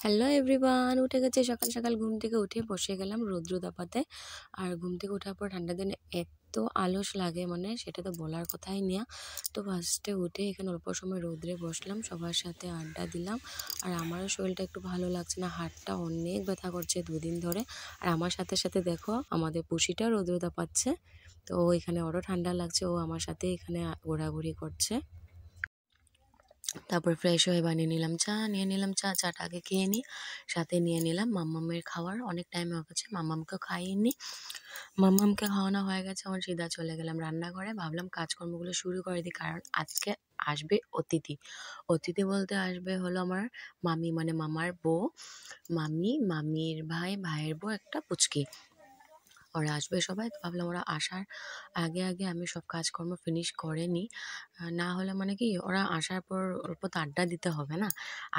Hello everyone, উঠে গেছে সকাল সকাল ঘুম থেকে উঠে বসে গেলাম রৌদ্র তাপাতে। আর ঘুম থেকে ওঠার পর ঠান্ডা দিনে এত আলস লাগে, মানে সেটা তো বলার কথাই নিয়ে। তো ফার্স্টে উঠে এখানে অল্প সময় রৌদ্রে বসলাম, সবার সাথে আড্ডা দিলাম। আর আমারও শরীরটা একটু ভালো লাগছে না, হাতটা অনেক ব্যথা করছে দুদিন ধরে। আর আমার সাথে সাথে দেখো আমাদের পুষিটা রৌদ্র তাপাচ্ছে, তো এখানে ওরও ঠান্ডা লাগছে, ও আমার সাথে এখানে ঘোরাঘুরি করছে। তারপর ফ্রেশ হয়ে বানিয়ে নিলাম চা, নিয়ে নিলাম চাটা আগে খেয়ে নিই। সাথে নিয়ে নিলাম মাম্মামের খাওয়ার, অনেক টাইম হয়ে গেছে মাম্মামকেও খাইয়ে নিই। মাম্মামকে খাওয়ানো হয়ে গেছে, আমার সিধা চলে গেলাম রান্নাঘরে। ভাবলাম কাজকর্মগুলো শুরু করে দিই, কারণ আজকে আসবে অতিথি। অতিথি বলতে আসবে হলো আমার মামি, মানে মামার বউ। মামির ভাই, ভাইয়ের বউ, একটা পুচকি। ওরা আসবে সবাই, তো ভাবলাম ওরা আসার আগে আগে আমি সব কাজকর্ম ফিনিশ করে নিই। না হলে মানে কি ওরা আসার পর অল্প তো আড্ডা দিতে হবে না।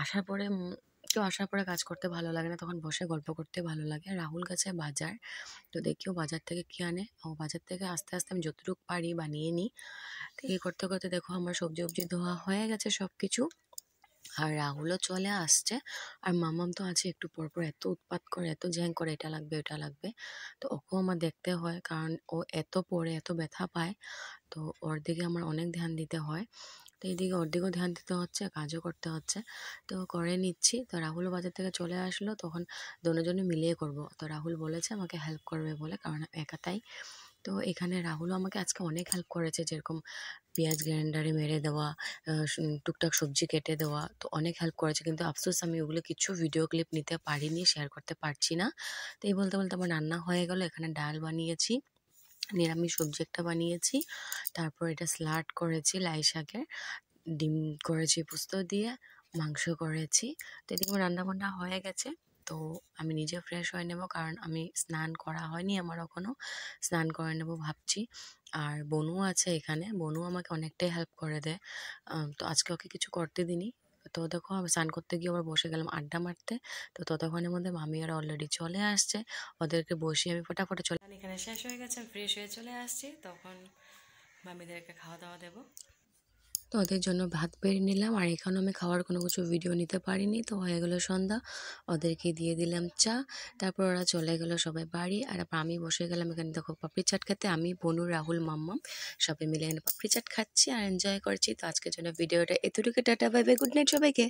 আসার পরে কেউ আসার পরে কাজ করতে ভালো লাগে না, তখন বসে গল্প করতে ভালো লাগে। রাহুল গেছে বাজার, তো দেখিও বাজার থেকে কি আনে। ও বাজার থেকে আস্তে আস্তে আমি যতটুকু পারি বানিয়ে নিই। তো এই করতে করতে দেখো আমার সবজি টবজি ধোয়া হয়ে গেছে সব কিছু। আর রাহুলও চলে আসছে। আর মামাম তো আছে, একটু পর পর এত উৎপাত করে, এত জ্যাং করে, এটা লাগবে ওটা লাগবে। তো ওকেও আমার দেখতে হয়, কারণ ও এত পড়ে, এত ব্যথা পায়। তো ওর দিকে আমার অনেক ধ্যান দিতে হয়। তো এইদিকে ওর দিকেও ধ্যান দিতে হচ্ছে, কাজও করতে হচ্ছে। তো করে নিচ্ছি। তো রাহুলও বাজার থেকে চলে আসলো, তখন দুজনে মিলিয়ে করব। তো রাহুল বলেছে আমাকে হেল্প করবে বলে, কারণ একাতাই। তো এখানে রাহুলও আমাকে আজকে অনেক হেল্প করেছে, যেরকম পেঁয়াজ গ্রাইন্ডারে মেরে দেওয়া, টুকটাক সবজি কেটে দেওয়া, তো অনেক হেল্প করেছে। কিন্তু আফসোস আমি ওগুলো কিছু ভিডিও ক্লিপ নিতে পারিনি, শেয়ার করতে পারছি না। তো এই বলতে বলতে আমার রান্না হয়ে গেল। এখানে ডাল বানিয়েছি, নিরামিষ সবজি একটা বানিয়েছি, তারপর এটা স্যালাড করেছি লাই শাকের, ডিম করেছি পোস্ত দিয়ে, মাংস করেছি। তো এদিকে আমার রান্নাবান্না হয়ে গেছে। তো আমি নিজে ফ্রেশ হয়ে নেব, কারণ আমি স্নান করা হয়নি আমার এখনও, স্নান করে নেব ভাবছি। আর বনু আছে এখানে, বনু আমাকে অনেকটাই হেল্প করে দেয়। তো আজকে ওকে কিছু করতে দিইনি। তো দেখো আমি স্নান করতে গিয়ে আবার বসে গেলাম আড্ডা মারতে। তো ততক্ষণের মধ্যে মামিয়ারা অলরেডি চলে আসছে, ওদেরকে বসিয়ে আমি ফটাফটে চলে এখানে শেষ হয়ে গেছে, ফ্রেশ হয়ে চলে আসছি। তখন মামিদেরকে খাওয়া দাওয়া দেবো। তো ওদের জন্য ভাত বেড়ে নিলাম, আর এখানে আমি খাওয়ার কোনো কিছু ভিডিও নিতে পারিনি। তো হয়ে গেল সন্ধ্যা, ওদেরকে দিয়ে দিলাম চা। তারপর ওরা চলে গেল সবাই বাড়ি, আর আমি বসে গেলাম এখানে দেখো পাপড়ি চাট খেতে। আমি, বনু, রাহুল, মাম্মাম সবাই মিলে এখানে পাপড়ি চাট খাচ্ছি আর এনজয় করছি। তো আজকের জন্য ভিডিওটা এতটুকু, tata bye bye, good night সবাইকে।